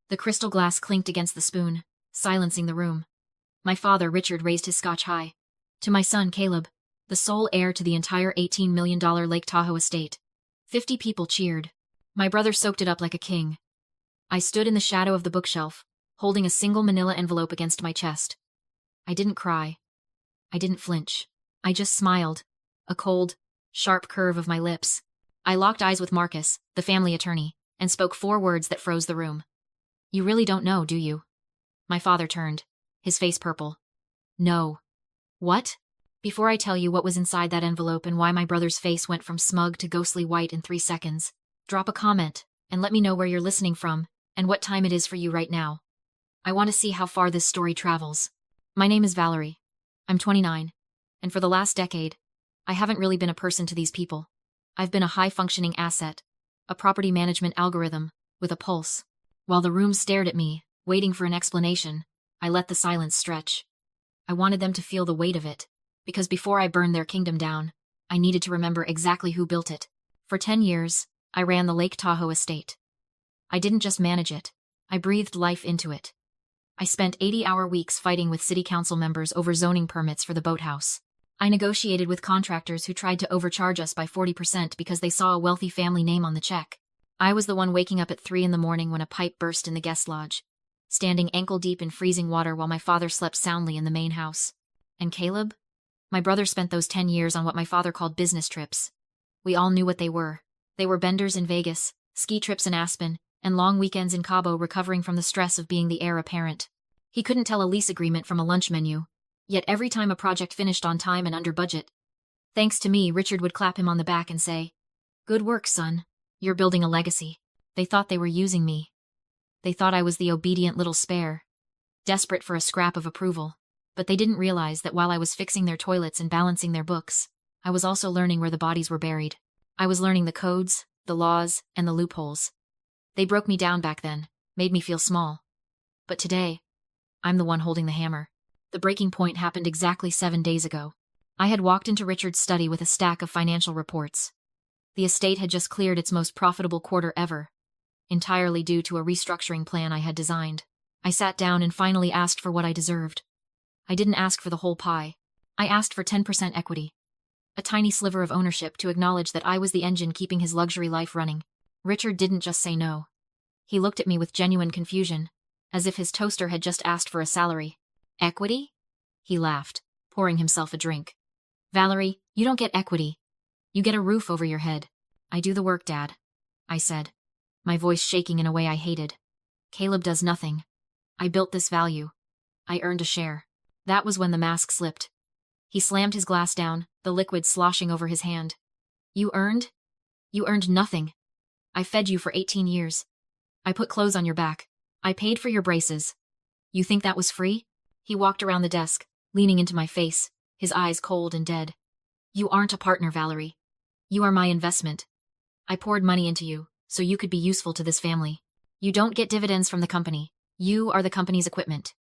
The crystal glass clinked against the spoon, silencing the room. My father, Richard, raised his scotch high. To my son, Caleb, the sole heir to the entire $18 million Lake Tahoe estate. 50 people cheered. My brother soaked it up like a king. I stood in the shadow of the bookshelf, holding a single manila envelope against my chest. I didn't cry. I didn't flinch. I just smiled, a cold, sharp curve of my lips. I locked eyes with Marcus, the family attorney, and spoke 4 words that froze the room. You really don't know, do you? My father turned, his face purple. No. What? Before I tell you what was inside that envelope and why my brother's face went from smug to ghostly white in 3 seconds, drop a comment, and let me know where you're listening from, and what time it is for you right now. I want to see how far this story travels. My name is Valerie. I'm 29, and for the last decade, I haven't really been a person to these people. I've been a high-functioning asset, a property management algorithm, with a pulse. While the room stared at me, waiting for an explanation, I let the silence stretch. I wanted them to feel the weight of it, because before I burned their kingdom down, I needed to remember exactly who built it. For 10 years, I ran the Lake Tahoe estate. I didn't just manage it, I breathed life into it. I spent 80-hour weeks fighting with city council members over zoning permits for the boathouse. I negotiated with contractors who tried to overcharge us by 40% because they saw a wealthy family name on the check. I was the one waking up at 3 in the morning when a pipe burst in the guest lodge, standing ankle-deep in freezing water while my father slept soundly in the main house. And Caleb? My brother spent those 10 years on what my father called business trips. We all knew what they were. They were benders in Vegas, ski trips in Aspen, and long weekends in Cabo recovering from the stress of being the heir apparent. He couldn't tell a lease agreement from a lunch menu, yet every time a project finished on time and under budget, thanks to me, Richard would clap him on the back and say, "Good work, son. You're building a legacy." They thought they were using me. They thought I was the obedient little spare, desperate for a scrap of approval. But they didn't realize that while I was fixing their toilets and balancing their books, I was also learning where the bodies were buried. I was learning the codes, the laws, and the loopholes. They broke me down back then, made me feel small. But today, I'm the one holding the hammer. The breaking point happened exactly 7 days ago. I had walked into Richard's study with a stack of financial reports. The estate had just cleared its most profitable quarter ever, entirely due to a restructuring plan I had designed. I sat down and finally asked for what I deserved. I didn't ask for the whole pie. I asked for 10% equity. A tiny sliver of ownership to acknowledge that I was the engine keeping his luxury life running. Richard didn't just say no. He looked at me with genuine confusion, as if his toaster had just asked for a salary. Equity? He laughed, pouring himself a drink. Valerie, you don't get equity. You get a roof over your head. I do the work, Dad, I said, my voice shaking in a way I hated. Caleb does nothing. I built this value. I earned a share. That was when the mask slipped. He slammed his glass down, the liquid sloshing over his hand. You earned? You earned nothing. I fed you for 18 years. I put clothes on your back. I paid for your braces. You think that was free? He walked around the desk, leaning into my face, his eyes cold and dead. You aren't a partner, Valerie. You are my investment. I poured money into you, so you could be useful to this family. You don't get dividends from the company. You are the company's equipment.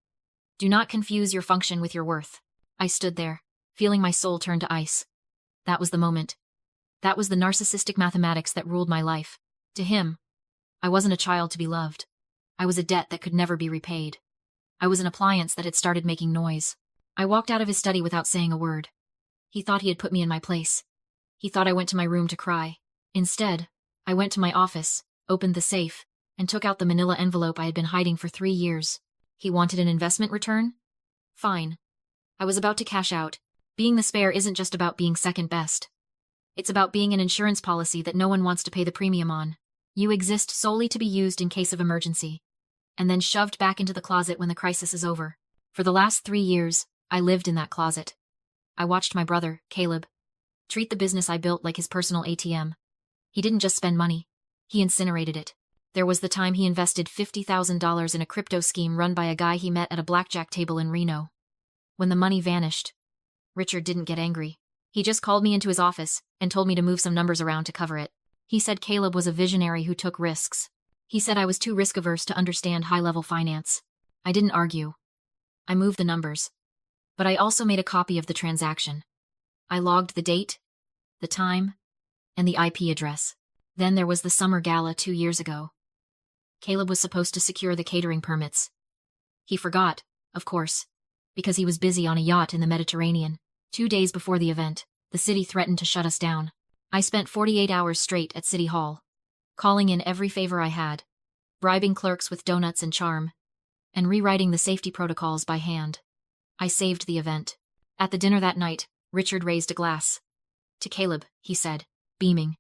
Do not confuse your function with your worth. I stood there, feeling my soul turn to ice. That was the moment. That was the narcissistic mathematics that ruled my life. To him, I wasn't a child to be loved. I was a debt that could never be repaid. I was an appliance that had started making noise. I walked out of his study without saying a word. He thought he had put me in my place. He thought I went to my room to cry. Instead, I went to my office, opened the safe, and took out the manila envelope I had been hiding for 3 years. He wanted an investment return? Fine. I was about to cash out. Being the spare isn't just about being second best. It's about being an insurance policy that no one wants to pay the premium on. You exist solely to be used in case of emergency, and then shoved back into the closet when the crisis is over. For the last 3 years, I lived in that closet. I watched my brother, Caleb, treat the business I built like his personal ATM. He didn't just spend money. He incinerated it. There was the time he invested $50,000 in a crypto scheme run by a guy he met at a blackjack table in Reno. When the money vanished, Richard didn't get angry. He just called me into his office and told me to move some numbers around to cover it. He said Caleb was a visionary who took risks. He said I was too risk-averse to understand high-level finance. I didn't argue. I moved the numbers. But I also made a copy of the transaction. I logged the date, the time, and the IP address. Then there was the summer gala 2 years ago. Caleb was supposed to secure the catering permits. He forgot, of course, because he was busy on a yacht in the Mediterranean. 2 days before the event, the city threatened to shut us down. I spent 48 hours straight at City Hall, calling in every favor I had, bribing clerks with donuts and charm, and rewriting the safety protocols by hand. I saved the event. At the dinner that night, Richard raised a glass. To Caleb, he said, beaming,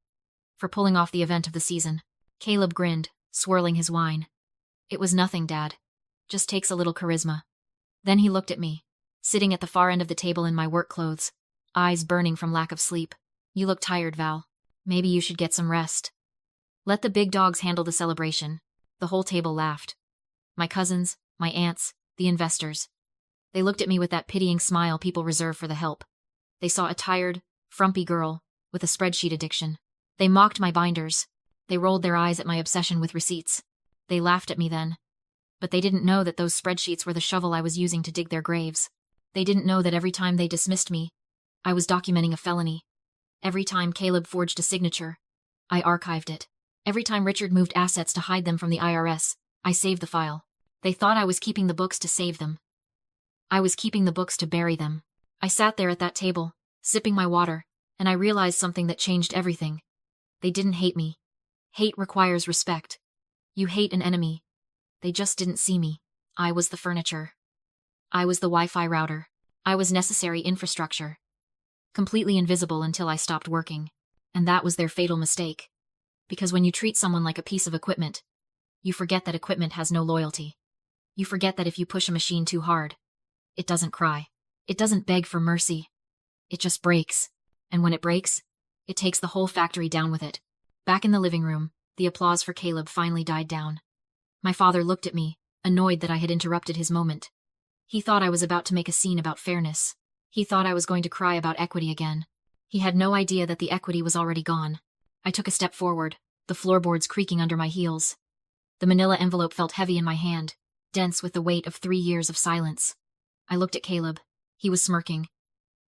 for pulling off the event of the season. Caleb grinned, swirling his wine. It was nothing, Dad. Just takes a little charisma. Then he looked at me, sitting at the far end of the table in my work clothes, eyes burning from lack of sleep. You look tired, Val. Maybe you should get some rest. Let the big dogs handle the celebration. The whole table laughed. My cousins, my aunts, the investors. They looked at me with that pitying smile people reserve for the help. They saw a tired, frumpy girl with a spreadsheet addiction. They mocked my binders. They rolled their eyes at my obsession with receipts. They laughed at me then. But they didn't know that those spreadsheets were the shovel I was using to dig their graves. They didn't know that every time they dismissed me, I was documenting a felony. Every time Caleb forged a signature, I archived it. Every time Richard moved assets to hide them from the IRS, I saved the file. They thought I was keeping the books to save them. I was keeping the books to bury them. I sat there at that table, sipping my water, and I realized something that changed everything. They didn't hate me. Hate requires respect. You hate an enemy. They just didn't see me. I was the furniture. I was the Wi-Fi router. I was necessary infrastructure. Completely invisible until I stopped working. And that was their fatal mistake. Because when you treat someone like a piece of equipment, you forget that equipment has no loyalty. You forget that if you push a machine too hard, it doesn't cry. It doesn't beg for mercy. It just breaks. And when it breaks, it takes the whole factory down with it. Back in the living room, the applause for Caleb finally died down. My father looked at me, annoyed that I had interrupted his moment. He thought I was about to make a scene about fairness. He thought I was going to cry about equity again. He had no idea that the equity was already gone. I took a step forward, the floorboards creaking under my heels. The manila envelope felt heavy in my hand, dense with the weight of 3 years of silence. I looked at Caleb. He was smirking.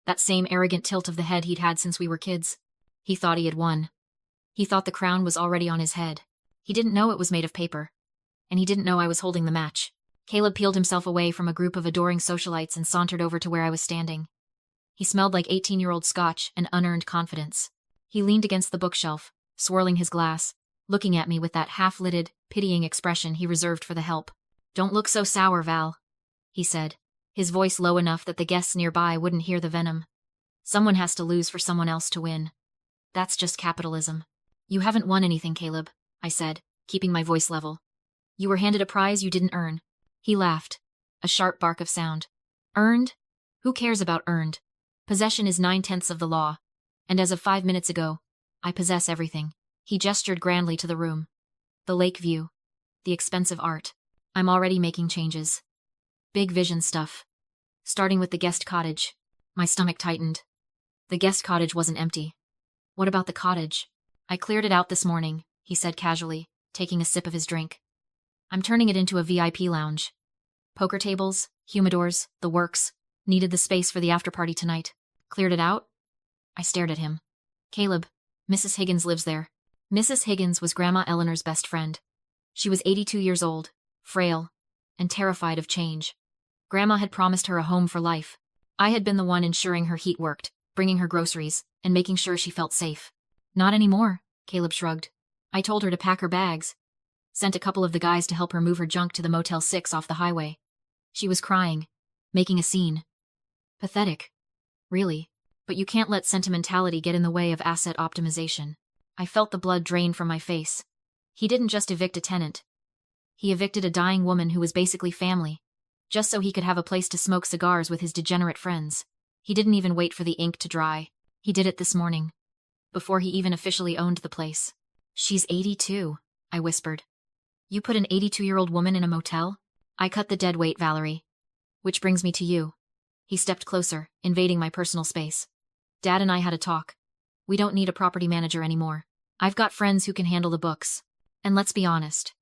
That same arrogant tilt of the head he'd had since we were kids. He thought he had won. He thought the crown was already on his head. He didn't know it was made of paper. And he didn't know I was holding the match. Caleb peeled himself away from a group of adoring socialites and sauntered over to where I was standing. He smelled like 18-year-old scotch and unearned confidence. He leaned against the bookshelf, swirling his glass, looking at me with that half-lidded, pitying expression he reserved for the help. "Don't look so sour, Val," he said, his voice low enough that the guests nearby wouldn't hear the venom. "Someone has to lose for someone else to win. That's just capitalism." "You haven't won anything, Caleb," I said, keeping my voice level. "You were handed a prize you didn't earn." He laughed, a sharp bark of sound. "Earned? Who cares about earned? Possession is 9/10 of the law. And as of 5 minutes ago, I possess everything." He gestured grandly to the room. The lake view. The expensive art. I'm already making changes. Big vision stuff. Starting with the guest cottage. My stomach tightened. The guest cottage wasn't empty. "What about the cottage?" "I cleared it out this morning," he said casually, taking a sip of his drink. "I'm turning it into a VIP lounge. Poker tables, humidors, the works. Needed the space for the after-party tonight. Cleared it out?" I stared at him. "Caleb, Mrs. Higgins lives there." Mrs. Higgins was Grandma Eleanor's best friend. She was 82 years old, frail, and terrified of change. Grandma had promised her a home for life. I had been the one ensuring her heat worked, bringing her groceries, and making sure she felt safe. "Not anymore," Caleb shrugged. "I told her to pack her bags. Sent a couple of the guys to help her move her junk to the Motel 6 off the highway. She was crying, making a scene. Pathetic. Really. But you can't let sentimentality get in the way of asset optimization." I felt the blood drain from my face. He didn't just evict a tenant. He evicted a dying woman who was basically family, just so he could have a place to smoke cigars with his degenerate friends. He didn't even wait for the ink to dry. He did it this morning, before he even officially owned the place. "She's 82, I whispered. "You put an 82-year-old woman in a motel?" "I cut the dead weight, Valerie. Which brings me to you." He stepped closer, invading my personal space. "Dad and I had a talk. We don't need a property manager anymore. I've got friends who can handle the books. And let's be honest.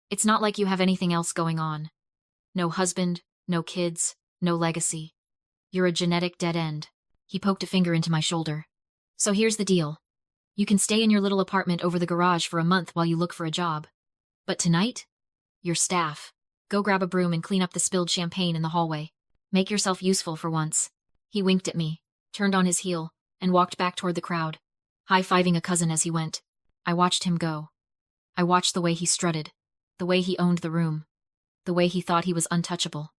It's not like you have anything else going on. No husband, no kids, no legacy. You're a genetic dead end." He poked a finger into my shoulder. "So here's the deal. You can stay in your little apartment over the garage for a month while you look for a job. But tonight? Your staff. Go grab a broom and clean up the spilled champagne in the hallway. Make yourself useful for once. He winked at me, turned on his heel, and walked back toward the crowd, high-fiving a cousin as he went. I watched him go. I watched the way he strutted, the way he owned the room, the way he thought he was untouchable.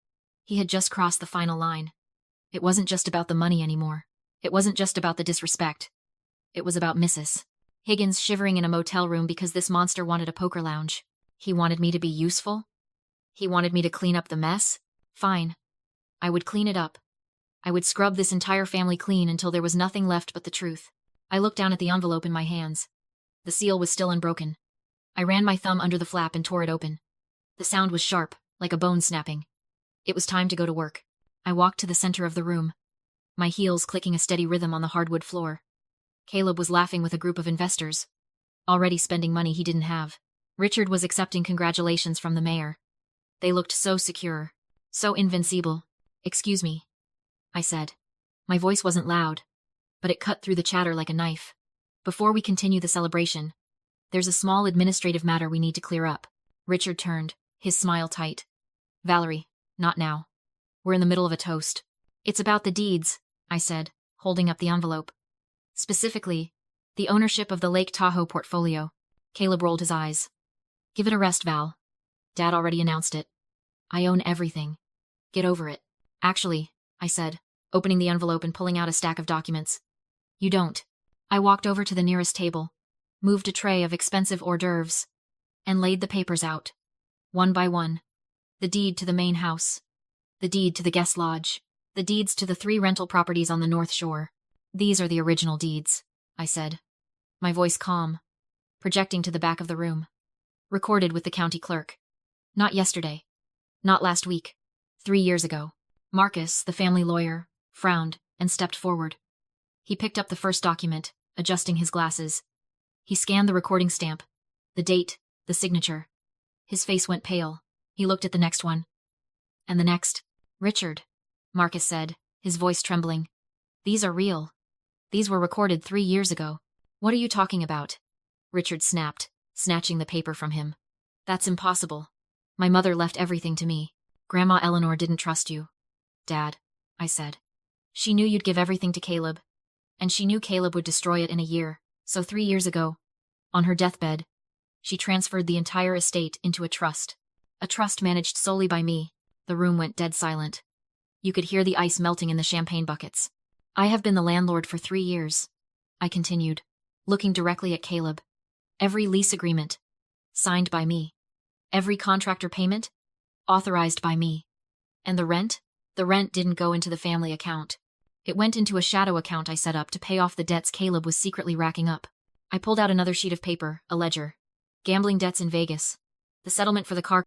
He had just crossed the final line. It wasn't just about the money anymore. It wasn't just about the disrespect. It was about Mrs. Higgins shivering in a motel room because this monster wanted a poker lounge. He wanted me to be useful? He wanted me to clean up the mess? Fine. I would clean it up. I would scrub this entire family clean until there was nothing left but the truth. I looked down at the envelope in my hands. The seal was still unbroken. I ran my thumb under the flap and tore it open. The sound was sharp, like a bone snapping. It was time to go to work. I walked to the center of the room, my heels clicking a steady rhythm on the hardwood floor. Caleb was laughing with a group of investors, already spending money he didn't have. Richard was accepting congratulations from the mayor. They looked so secure, so invincible. "Excuse me," I said. My voice wasn't loud, but it cut through the chatter like a knife. "Before we continue the celebration, there's a small administrative matter we need to clear up." Richard turned, his smile tight. "Valerie, not now. We're in the middle of a toast." "It's about the deeds," I said, holding up the envelope. "Specifically, the ownership of the Lake Tahoe portfolio." Caleb rolled his eyes. "Give it a rest, Val. Dad already announced it. I own everything. Get over it." "Actually," I said, opening the envelope and pulling out a stack of documents. "You don't." I walked over to the nearest table, moved a tray of expensive hors d'oeuvres, and laid the papers out, one by one. The deed to the main house, the deed to the guest lodge, the deeds to the 3 rental properties on the North Shore. "These are the original deeds," I said, my voice calm, projecting to the back of the room. "Recorded with the county clerk. Not yesterday. Not last week. 3 years ago." Marcus, the family lawyer, frowned and stepped forward. He picked up the first document, adjusting his glasses. He scanned the recording stamp, the date, the signature. His face went pale. He looked at the next one. And the next. "Richard," Marcus said, his voice trembling. "These are real. These were recorded 3 years ago." "What are you talking about?" Richard snapped, snatching the paper from him. "That's impossible. My mother left everything to me. Grandma Eleanor didn't trust you." "Dad," I said. "She knew you'd give everything to Caleb. And she knew Caleb would destroy it in a year. So 3 years ago, on her deathbed, she transferred the entire estate into a trust. A trust managed solely by me." The room went dead silent. You could hear the ice melting in the champagne buckets. "I have been the landlord for 3 years," I continued, looking directly at Caleb. "Every lease agreement, signed by me. Every contractor payment, authorized by me. And the rent? The rent didn't go into the family account. It went into a shadow account I set up to pay off the debts Caleb was secretly racking up." I pulled out another sheet of paper, a ledger. "Gambling debts in Vegas. The settlement for the car